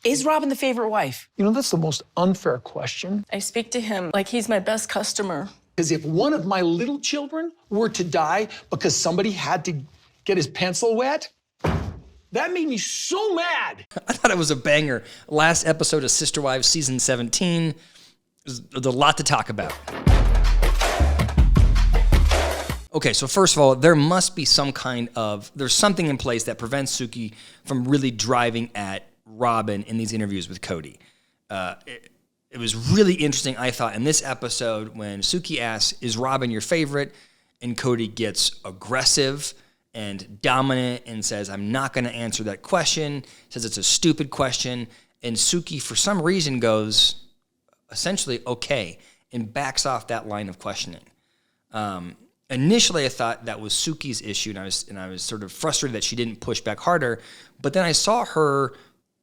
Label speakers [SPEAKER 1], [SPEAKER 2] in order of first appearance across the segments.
[SPEAKER 1] Is Robyn the favorite wife?
[SPEAKER 2] You know, that's the most unfair question.
[SPEAKER 3] I speak to him like he's my best customer.
[SPEAKER 2] Because if one of my little children were to die because somebody had to get his pencil wet, that made me so mad.
[SPEAKER 4] I thought it was a banger. Last episode of Sister Wives season 17. There's a lot to talk about. Okay, so first of all, there must be there's something in place that prevents Suki from really driving at Robyn in these interviews with Kody. It was really interesting, I thought, in this episode when Suki asks, is Robyn your favorite? And Kody gets aggressive and dominant and says, I'm not going to answer that question, says it's a stupid question. And Suki, for some reason, goes essentially okay and backs off that line of questioning. Initially, I thought that was Suki's issue, and I was sort of frustrated that she didn't push back harder. But then I saw her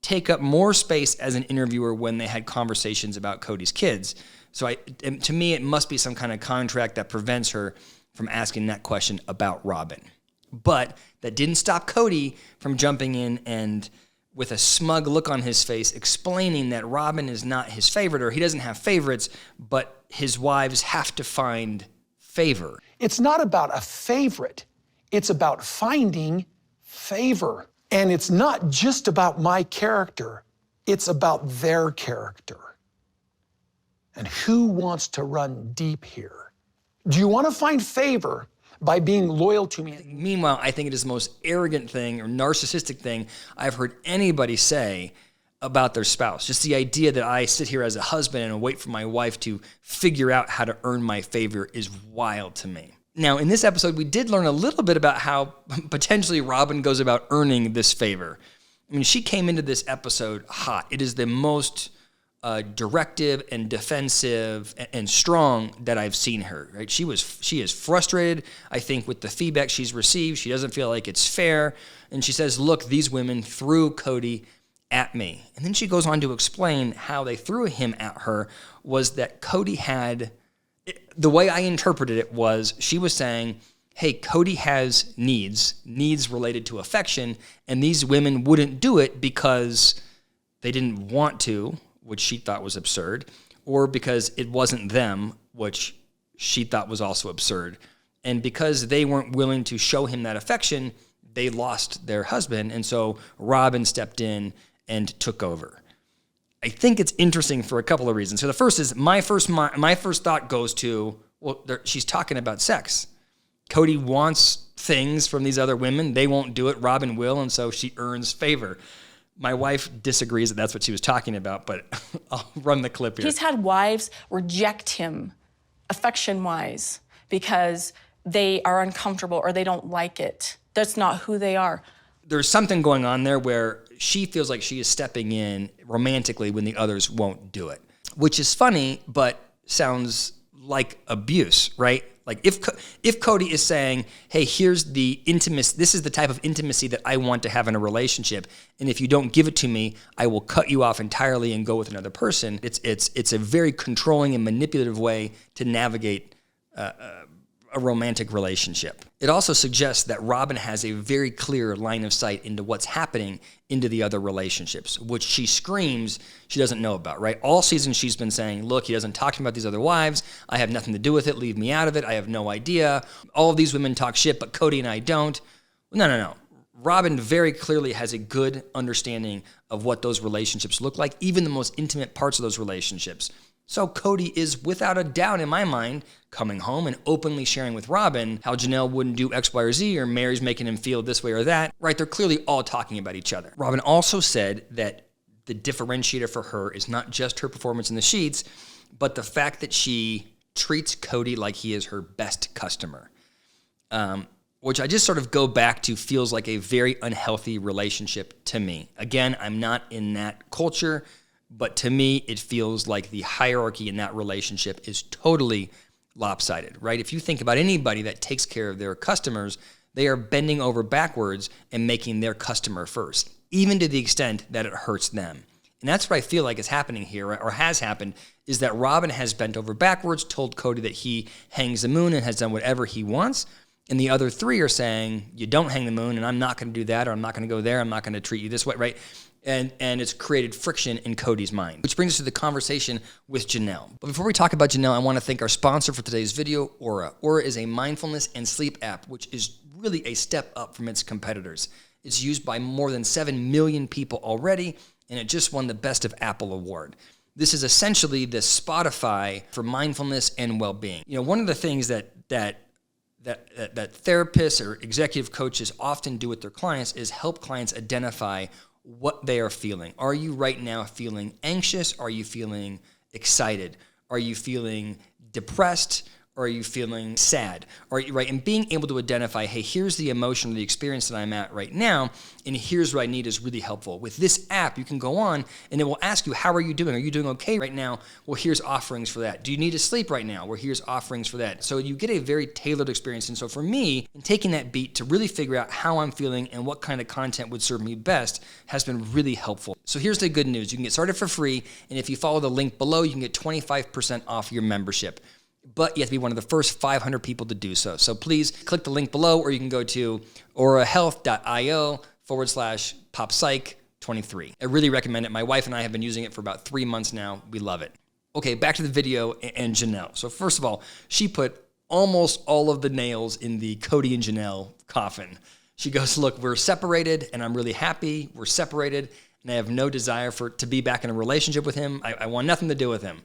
[SPEAKER 4] take up more space as an interviewer when they had conversations about Kody's kids. So to me, it must be some kind of contract that prevents her from asking that question about Robyn. But that didn't stop Kody from jumping in and, with a smug look on his face, explaining that Robyn is not his favorite, or he doesn't have favorites, but his wives have to find favor.
[SPEAKER 2] It's not about a favorite. It's about finding favor. And it's not just about my character. It's about their character. And who wants to run deep here? Do you want to find favor by being loyal to me?
[SPEAKER 4] Meanwhile, I think it is the most arrogant thing or narcissistic thing I've heard anybody say about their spouse. Just the idea that I sit here as a husband and wait for my wife to figure out how to earn my favor is wild to me. Now, in this episode, we did learn a little bit about how potentially Robyn goes about earning this favor. I mean, she came into this episode hot. It is the most directive and defensive and strong that I've seen her, right? She is frustrated, I think, with the feedback she's received. She doesn't feel like it's fair. And she says, look, these women threw Kody at me. And then she goes on to explain how they threw him at her was that Kody had... The way I interpreted it was she was saying, hey, Kody has needs related to affection, and these women wouldn't do it because they didn't want to, which she thought was absurd, or because it wasn't them, which she thought was also absurd. And because they weren't willing to show him that affection, they lost their husband, and so Robyn stepped in and took over. I think it's interesting for a couple of reasons. So the first is my first thought goes to, well, she's talking about sex. Kody wants things from these other women. They won't do it. Robyn will, and so she earns favor. My wife disagrees that that's what she was talking about, but I'll run the clip here.
[SPEAKER 3] He's had wives reject him affection-wise because they are uncomfortable or they don't like it. That's not who they are.
[SPEAKER 4] There's something going on there where she feels like she is stepping in romantically when the others won't do it, which is funny, but sounds like abuse, right? Like if Kody is saying, hey, here's the intimacy, this is the type of intimacy that I want to have in a relationship, and if you don't give it to me, I will cut you off entirely and go with another person. It's a very controlling and manipulative way to navigate a romantic relationship. It also suggests that Robyn has a very clear line of sight into what's happening into the other relationships, which she screams she doesn't know about, right? All season she's been saying, look, he doesn't talk to me about these other wives. I have nothing to do with it. Leave me out of it. I have no idea. All of these women talk shit, but Kody and I don't. No. Robyn very clearly has a good understanding of what those relationships look like, even the most intimate parts of those relationships. So Kody is, without a doubt in my mind, coming home and openly sharing with Robyn how Janelle wouldn't do X, Y, or Z, or Mary's making him feel this way or that, right? They're clearly all talking about each other. Robyn also said that the differentiator for her is not just her performance in the sheets, but the fact that she treats Kody like he is her best customer, which I just sort of go back to feels like a very unhealthy relationship to me. Again, I'm not in that culture, but to me, it feels like the hierarchy in that relationship is totally lopsided, right? If you think about anybody that takes care of their customers, they are bending over backwards and making their customer first, even to the extent that it hurts them. And that's what I feel like is happening here, or has happened, is that Robyn has bent over backwards, told Kody that he hangs the moon and has done whatever he wants, and the other three are saying, you don't hang the moon, and I'm not going to do that, or I'm not going to go there, I'm not going to treat you this way, right? And it's created friction in Kody's mind. Which brings us to the conversation with Janelle. But before we talk about Janelle, I want to thank our sponsor for today's video, Aura. Aura is a mindfulness and sleep app, which is really a step up from its competitors. It's used by more than 7 million people already, and it just won the Best of Apple award. This is essentially the Spotify for mindfulness and well-being. You know, one of the things that therapists or executive coaches often do with their clients is help clients identify what they are feeling. Are you right now feeling anxious? Are you feeling excited? Are you feeling depressed? Or are you feeling sad? Right? And being able to identify, hey, here's the emotion or the experience that I'm at right now, and here's what I need is really helpful. With this app, you can go on and it will ask you, how are you doing? Are you doing okay right now? Well, here's offerings for that. Do you need to sleep right now? Well, here's offerings for that. So you get a very tailored experience. And so for me, in taking that beat to really figure out how I'm feeling and what kind of content would serve me best has been really helpful. So here's the good news. You can get started for free. And if you follow the link below, you can get 25% off your membership. But you have to be one of the first 500 people to do so. So please click the link below, or you can go to aurahealth.io/PopPsych23. I really recommend it. My wife and I have been using it for about 3 months now. We love it. Okay, back to the video and Janelle. So first of all, she put almost all of the nails in the Kody and Janelle coffin. She goes, look, we're separated, and I'm really happy we're separated, and I have no desire to be back in a relationship with him. I want nothing to do with him.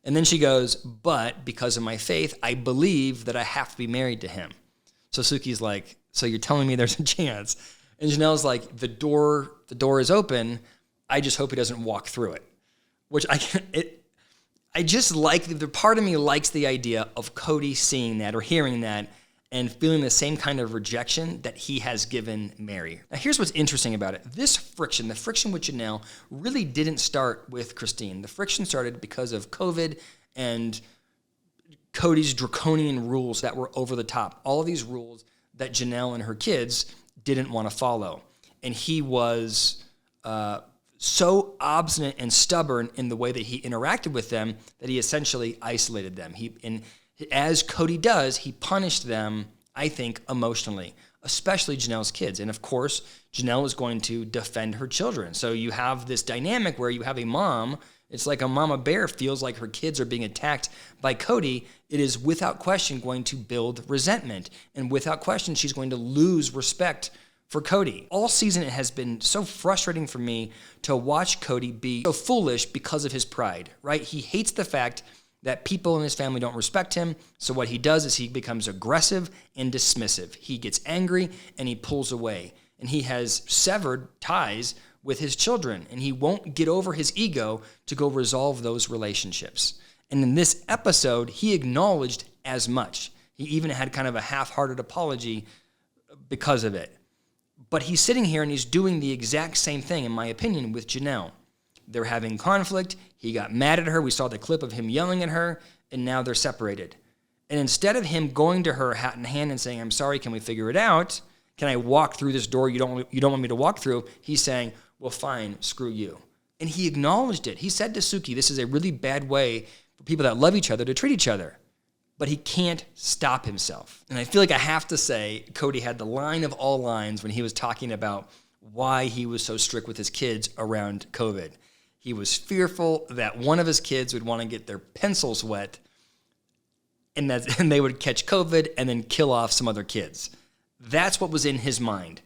[SPEAKER 4] And then she goes, but because of my faith, I believe that I have to be married to him. So Suki's like, so you're telling me there's a chance? And Janelle's like, the door is open. I just hope he doesn't walk through it. Which I just like, the part of me likes the idea of Kody seeing that or hearing that and feeling the same kind of rejection that he has given Mary. Now, here's what's interesting about it. This friction, the friction with Janelle, really didn't start with Christine. The friction started because of COVID and Kody's draconian rules that were over the top. All of these rules that Janelle and her kids didn't want to follow. And he was so obstinate and stubborn in the way that he interacted with them that he essentially isolated them. As Kody does, he punished them, I think, emotionally, especially Janelle's kids. And of course, Janelle is going to defend her children. So you have this dynamic where you have a mom, it's like a mama bear feels like her kids are being attacked by Kody. It is without question going to build resentment. And without question, she's going to lose respect for Kody. All season, it has been so frustrating for me to watch Kody be so foolish because of his pride, right? He hates the fact that people in his family don't respect him. So what he does is he becomes aggressive and dismissive. He gets angry and he pulls away. And he has severed ties with his children. And he won't get over his ego to go resolve those relationships. And in this episode, he acknowledged as much. He even had kind of a half-hearted apology because of it. But he's sitting here and he's doing the exact same thing, in my opinion, with Janelle. They're having conflict. He got mad at her. We saw the clip of him yelling at her, and now they're separated. And instead of him going to her hat in hand and saying, I'm sorry, can we figure it out? Can I walk through this door you don't want me to walk through? He's saying, well, fine, screw you. And he acknowledged it. He said to Suki, this is a really bad way for people that love each other to treat each other. But he can't stop himself. And I feel like I have to say, Kody had the line of all lines when he was talking about why he was so strict with his kids around COVID. He was fearful that one of his kids would want to get their pencils wet and they would catch COVID and then kill off some other kids. That's what was in his mind.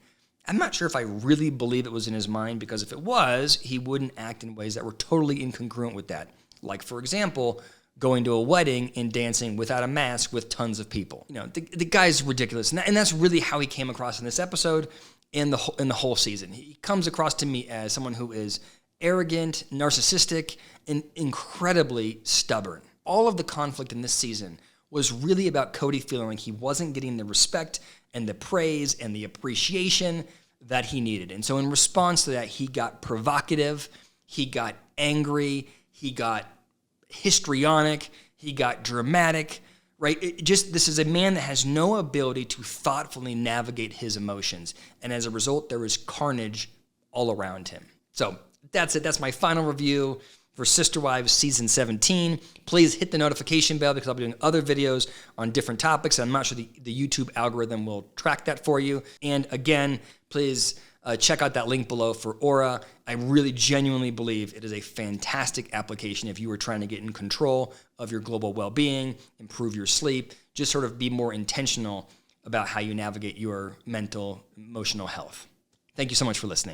[SPEAKER 4] I'm not sure if I really believe it was in his mind, because if it was, he wouldn't act in ways that were totally incongruent with that. Like, for example, going to a wedding and dancing without a mask with tons of people. You know, the guy's ridiculous. And that's really how he came across in this episode and in the whole season. He comes across to me as someone who is arrogant, narcissistic, and incredibly stubborn. All of the conflict in this season was really about Kody feeling like he wasn't getting the respect and the praise and the appreciation that he needed. And so in response to that, he got provocative, he got angry, he got histrionic, he got dramatic, right? This is a man that has no ability to thoughtfully navigate his emotions. And as a result, there is carnage all around him. So that's it. That's my final review for Sister Wives Season 17. Please hit the notification bell, because I'll be doing other videos on different topics. I'm not sure the YouTube algorithm will track that for you. And again, please check out that link below for Aura. I really genuinely believe it is a fantastic application if you are trying to get in control of your global well-being, improve your sleep, just sort of be more intentional about how you navigate your mental, emotional health. Thank you so much for listening.